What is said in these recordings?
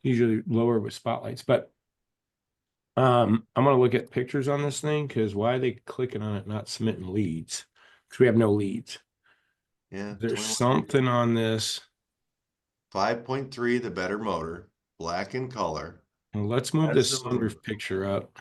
usually lower with spotlights, but I'm gonna look at pictures on this thing because why are they clicking on it, not submitting leads? Because we have no leads. Yeah. There's something on this. 5.3, the better motor, black in color. Well, let's move That's this the moon. sunroof picture up.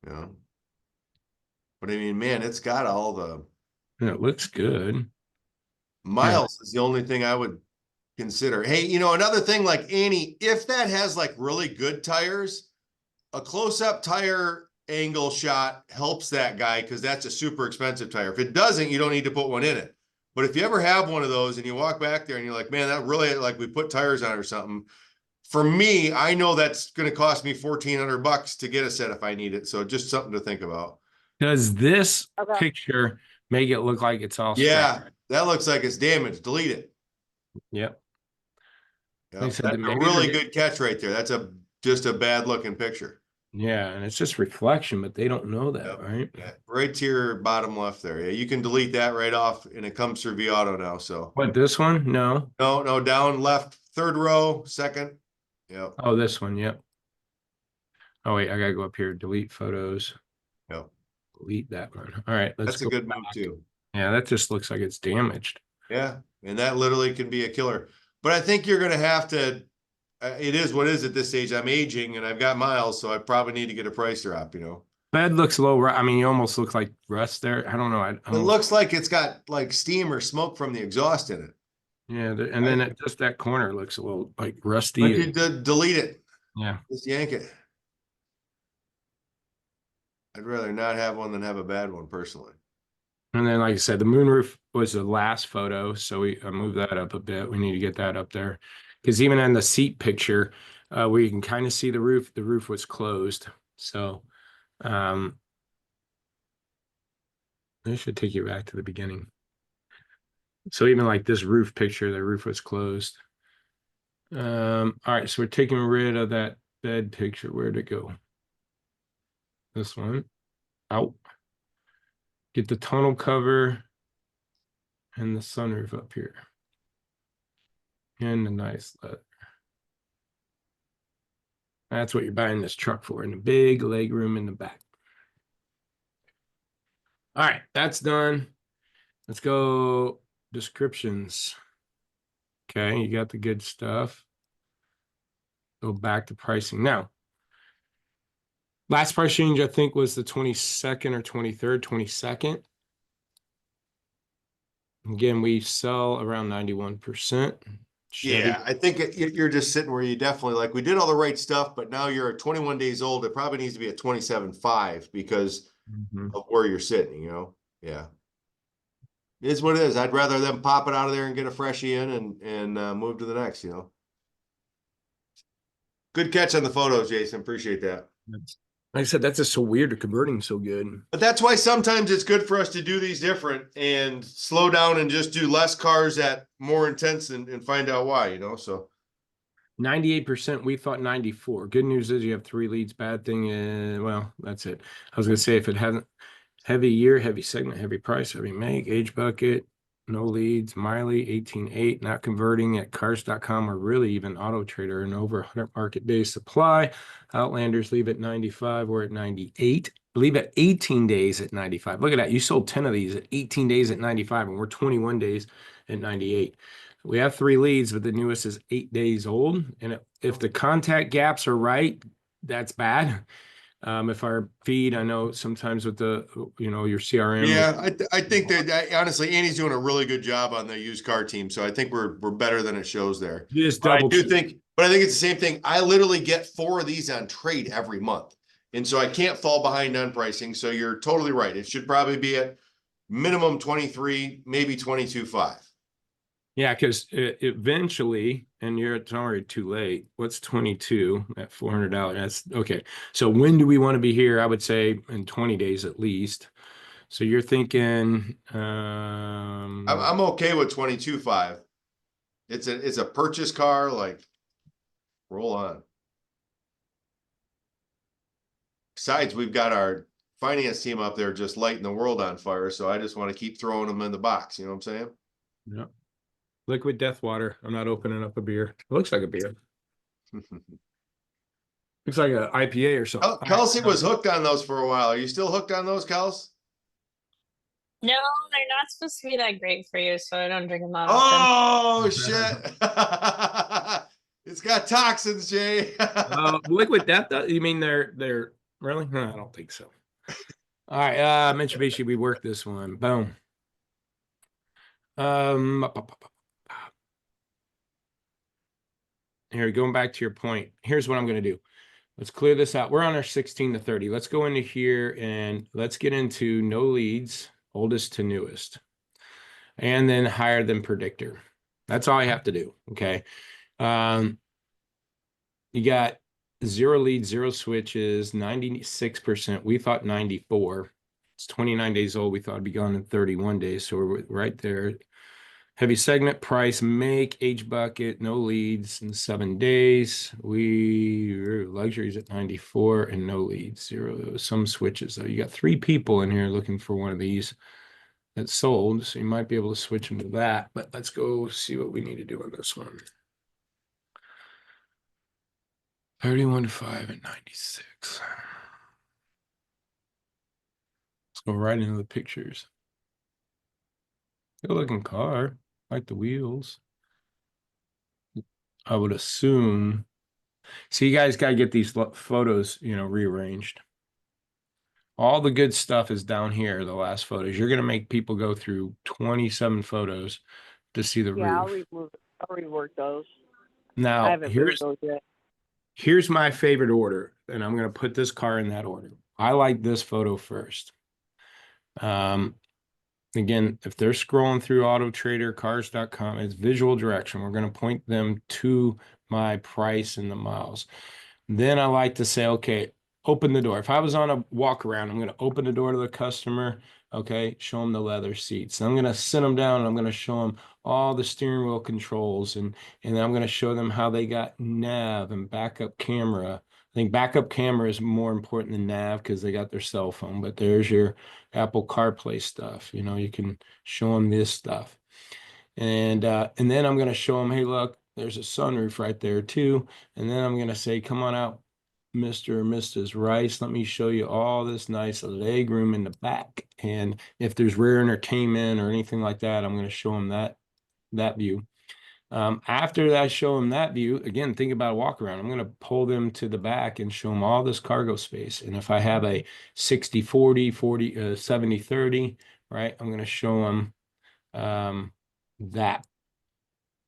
Yeah. But I mean, man, it's got all the And it looks good. Yeah. miles is the only thing I would consider. Hey, another thing like Annie, if that has like really good tires, a close-up tire angle shot helps that guy because that's a super expensive tire. If it doesn't, you don't need to put one in it. But if you ever have one of those and you walk back there and you're like, man, that really like we put tires on it or something. For me, I know that's going to cost me $1,400 to get a set if I need it. So just something to think about. Does this picture make it look like it's all scratched? Yeah, that looks like it's damaged. Delete it. Yep. Yep. Like I said, That's a maybe really good catch right there. That's just a bad looking picture. yeah, and it's just reflection, but they don't know that, Yep. right? Yeah, right to your bottom left there. Yeah, you can delete that right off, and it comes through Auto now. So What, this one? No. no, down left, third row, second. Yep. Oh, this one. Yep. Oh, wait, I gotta go up here. Delete photos. Yep. Delete that one. All right, let's That's a go good back. move too. Yeah, that just looks like it's damaged. Yeah, and that literally can be a killer. But I think you're going to have to. It is what it is at this stage. I'm aging and I've got miles, so I probably need to get a price drop. Bed looks low. I mean, you almost look like rust there. I don't know. I It almost, looks like it's got like steam or smoke from the exhaust in it. yeah, and then just that corner looks a little like But rusty. you delete it. Yeah. Just yank it. I'd rather not have one than have a bad one personally. And then, like I said, the moonroof was the last photo, so we moved that up a bit. We need to get that up there because even in the seat picture, where you can kind of see the roof was closed. So, this should take you back to the beginning. So even like this roof picture, the roof was closed. All right, so we're taking rid of that bed picture. Where'd it go? This one. Out. Get the tonneau cover and the sunroof up here. And the nice leather. That's what you're buying this truck for, and a big leg room in the back. All right, that's done. Let's go descriptions. Okay, you got the good stuff. Go back to pricing. Now, last price change, I think, was the 22nd or 23rd, 22nd. Again, we sell around 91%. Chevy. Yeah, I think you're just sitting where you definitely like we did all the right stuff, but now you're at 21 days old. It probably needs to be at 27.5 because of where you're sitting, Yeah. It is what it is. I'd rather them pop it out of there and get a freshie in and move to the next, Good catch on the photos, Jason. Appreciate that. Like I said, that's just so weird. They're converting so good. But that's why sometimes it's good for us to do these different and slow down and just do less cars at more intense and find out why, So 98%, we thought 94. Good news is you have 3 leads. Bad thing is, well, that's it. I was gonna say if it hasn't heavy year, heavy segment, heavy price, heavy make, age bucket, no leads, Miley 18.8, not converting at cars.com or really even Auto Trader, and over 100 market days supply. Outlanders leave at 95 or at 98. Leave at 18 days at 95. Look at that. You sold 10 of these at 18 days at 95, and we're 21 days at 98. We have 3 leads, but the newest is 8 days old. And if the contact gaps are right, that's bad. If our feed, I know sometimes with the, your CRM. Yeah, I think that honestly, Andy's doing a really good job on the used car team. So I think we're better than it shows there. Just But I double do check. think, but I think it's the same thing. I literally get 4 of these on trade every month. And so I can't fall behind on pricing. So you're totally right. It should probably be at minimum 23, maybe 22.5. Yeah, because eventually, and it's already too late. What's 22 at $400? That's okay. So when do we want to be here? I would say in 20 days at least. So you're thinking, I'm okay with 22.5. It's a purchase car, like roll on. Besides, we've got our finance team up there just lighting the world on fire. So I just want to keep throwing them in the box. You know what I'm saying? yeah. Liquid death water. I'm not opening up a beer. It looks like a beer. Looks like an IPA or something. All right. Kelsey was hooked on those for a while. Are you still hooked on those, Kels? No, they're not supposed to be that great for you, so I don't drink them that often. Oh shit! It's got toxins, Jay. Liquid death. You mean they're really? No, I don't think so. All right, Mitsubishi, we worked this one. Boom. Here, going back to your point. Here's what I'm going to do. Let's clear this out. We're on our 16 to 30. Let's go into here and let's get into no leads, oldest to newest, and then higher than predictor. That's all I have to do. Okay. You got 0 leads, 0 switches, 96%. We thought 94. It's 29 days old. We thought it'd be gone in 31 days. So we're right there. Heavy segment, price, make, age bucket, no leads in 7 days. Luxuries at 94 and no leads, 0. Some switches though. You got 3 people in here looking for one of these that sold. So you might be able to switch them to that. But let's go see what we need to do on this one. 31 to 5 and 96. Let's go right into the pictures. Good looking car. Like the wheels. I would assume. So you guys got to get these photos, rearranged. All the good stuff is down here, the last photos. You're going to make people go through 27 photos to see the roof. I'll rework those. I Now, haven't moved those yet. here's my favorite order, and I'm going to put this car in that order. I like this photo first. Again, if they're scrolling through Auto Trader, cars.com, it's visual direction. We're going to point them to my price in the miles. Then I like to say, okay, open the door. If I was on a walk around, I'm going to open the door to the customer. Okay, show them the leather seats. I'm going to sit them down and I'm going to show them all the steering wheel controls, and then I'm going to show them how they got nav and backup camera. I think backup camera is more important than nav because they got their cell phone, but there's your Apple CarPlay stuff. You can show them this stuff. And then I'm going to show them, hey, look, there's a sunroof right there too. And then I'm going to say, come on out, Mr. or Mrs. Rice. Let me show you all this nice leg room in the back. And if there's rear entertainment or anything like that, I'm going to show them that view. After I show them that view, again, think about a walk around. I'm going to pull them to the back and show them all this cargo space. And if I have a 60-40, 40, 70-30, right, I'm going to show them that.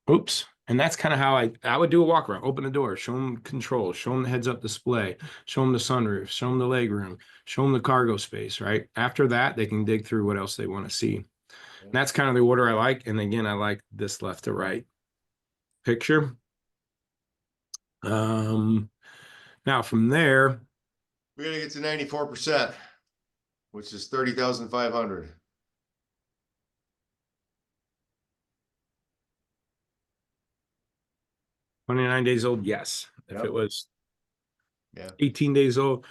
Oops. And that's kind of how I would do a walk around. Open the door, show them controls, show them the heads up display, show them the sunroof, show them the leg room, show them the cargo space, right? After that, they can dig through what else they want to see. And that's kind of the order I like. And again, I like this left to right picture. Now from there, We're gonna get to 94%, which is 30,500. 29 days old, yes. If Yep. it was Yeah. 18 days old,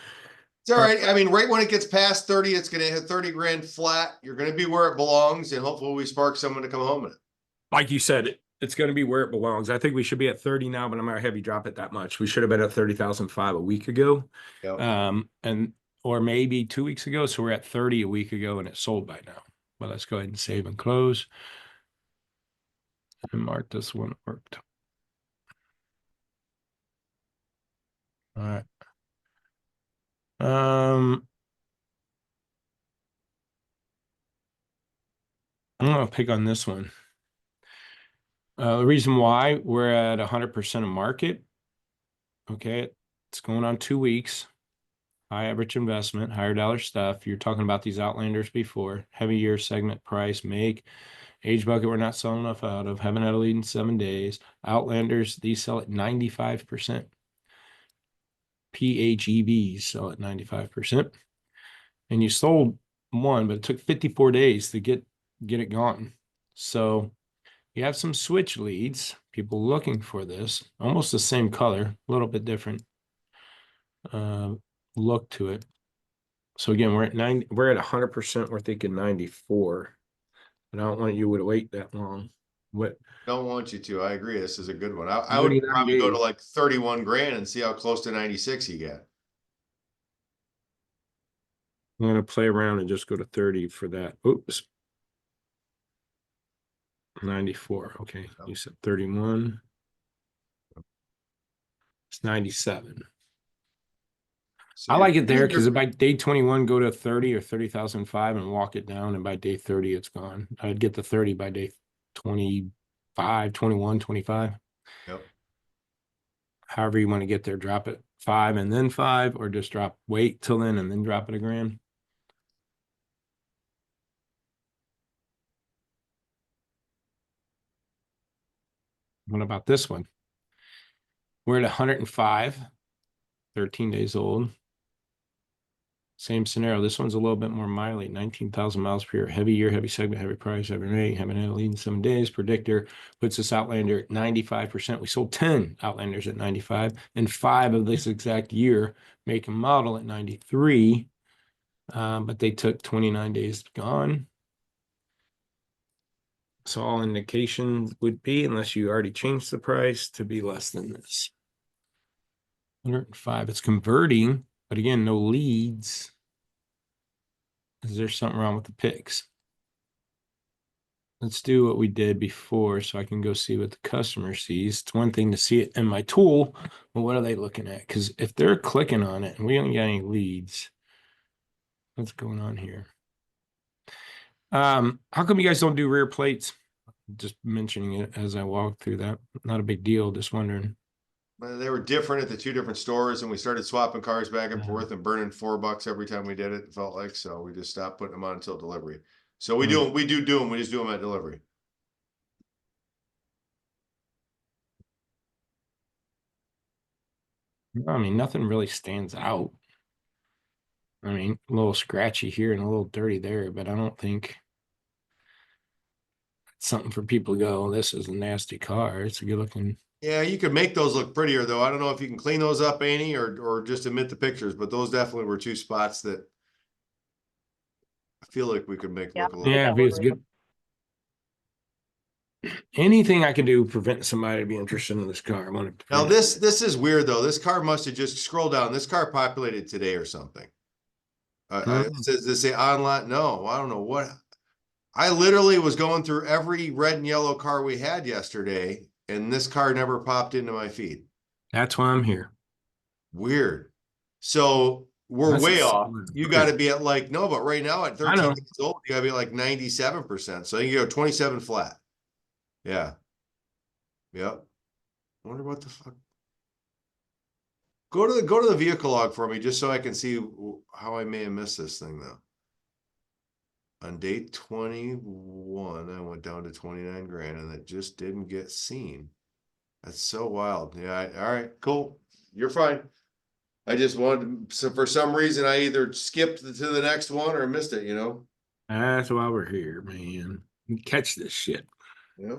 It's all right. I mean, right when it gets past 30, it's gonna hit 30 grand flat. You're gonna be where it belongs, and hopefully we spark someone to come home in it. like you said, it's going to be where it belongs. I think we should be at 30 now, but I'm not heavy drop it that much. We should have been at 30,005 a week ago. Yep. Or maybe 2 weeks ago. So we're at 30 a week ago and it's sold by now. But let's go ahead and save and close. And mark this one worked. All right. I'm going to pick on this one. The reason why we're at 100% of market. Okay. It's going on 2 weeks. High average investment, higher dollar stuff. You're talking about these Outlanders before. Heavy year segment price, make. Age bucket, we're not selling enough out of. Haven't had a lead in 7 days. Outlanders, these sell at 95%. PHEVs sell at 95%. And you sold one, but it took 54 days to get it gone. So you have some switch leads, people looking for this, almost the same color, a little bit different look to it. So again, we're at 90, we're at 100%, we're thinking 94. But I don't want you to wait that long. What? Don't want you to. I agree. This is a good one. I would 39 probably go to days. like 31 grand and see how close to 96 you get. I'm gonna play around and just go to 30 for that. Oops. 94. Okay, you said 31. It's 97. So I you're like it there because by day 21, go to 30 or 30,005 and walk it down. And by day 30, it's gone. I'd get the 30 by day 25, 21, 25. Yep. However you want to get there, drop it 5 and then 5, or just wait till then and then drop it a grand. What about this one? We're at 105, 13 days old. Same scenario. This one's a little bit more mileage, 19,000 miles per year. Heavy year, heavy segment, heavy price, heavy rate. Haven't had a lead in 7 days. Predictor puts this Outlander at 95%. We sold 10 Outlanders at 95 and 5 of this exact year, make and model at 93. But they took 29 days gone. So all indications would be, unless you already changed the price, to be less than this. 105. It's converting, but again, no leads. Is there something wrong with the picks? Let's do what we did before so I can go see what the customer sees. It's one thing to see it in my tool, but what are they looking at? Because if they're clicking on it and we don't get any leads, what's going on here? How come you guys don't do rear plates? Just mentioning it as I walk through that. Not a big deal, just wondering. They were different at the 2 different stores, and we started swapping cars back and forth and burning $4 every time we did it. It felt like, so we just stopped putting them on until delivery. So we do them. We just do them at delivery. I mean, nothing really stands out. I mean, a little scratchy here and a little dirty there, but I don't think it's something for people to go, this is a nasty car. It's a good looking. Yeah, you could make those look prettier though. I don't know if you can clean those up, Annie, or just omit the pictures, but those definitely were 2 spots that I feel like we could make look a little. Yeah, if it's good. Anything I can do to prevent somebody to be interested in this car. I want to. Now this is weird though. This car must have just scrolled down. This car populated today or something. It says they say online. No, I don't know what. I literally was going through every red and yellow car we had yesterday, and this car never popped into my feed. That's why I'm here. Weird. So we're That's way a off. solid You car. got to be at like, no, but right now at 13 know. years old, you got to be like 97%. So you go 27 flat. Yeah. Yep. Wonder what the fuck. Go to the vehicle log for me just so I can see how I may have missed this thing though. On day 21, I went down to 29 grand and it just didn't get seen. That's so wild. Yeah. All right, cool. You're fine. I just wanted, so for some reason I either skipped to the next one or missed it, you know? That's why we're here, man. Catch this shit. Yeah.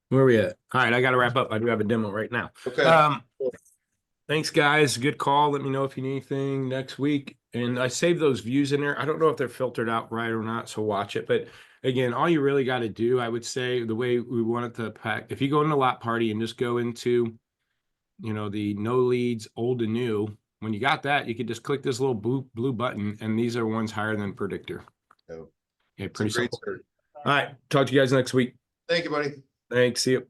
Where are we at? All right, I got to wrap up. I do have a demo right now. Okay. Thanks, guys. Good call. Let me know if you need anything next week. And I saved those views in there. I don't know if they're filtered out right or not, so watch it. But again, all you really got to do, I would say, the way we want it to pack, if you go into Lot Party and just go into, the no leads, old to new, when you got that, you could just click this little blue button, and these are ones higher than predictor. Oh. Okay, pretty Great simple. start. All right, talk to you guys next week. Thank you, buddy. Thanks. See you.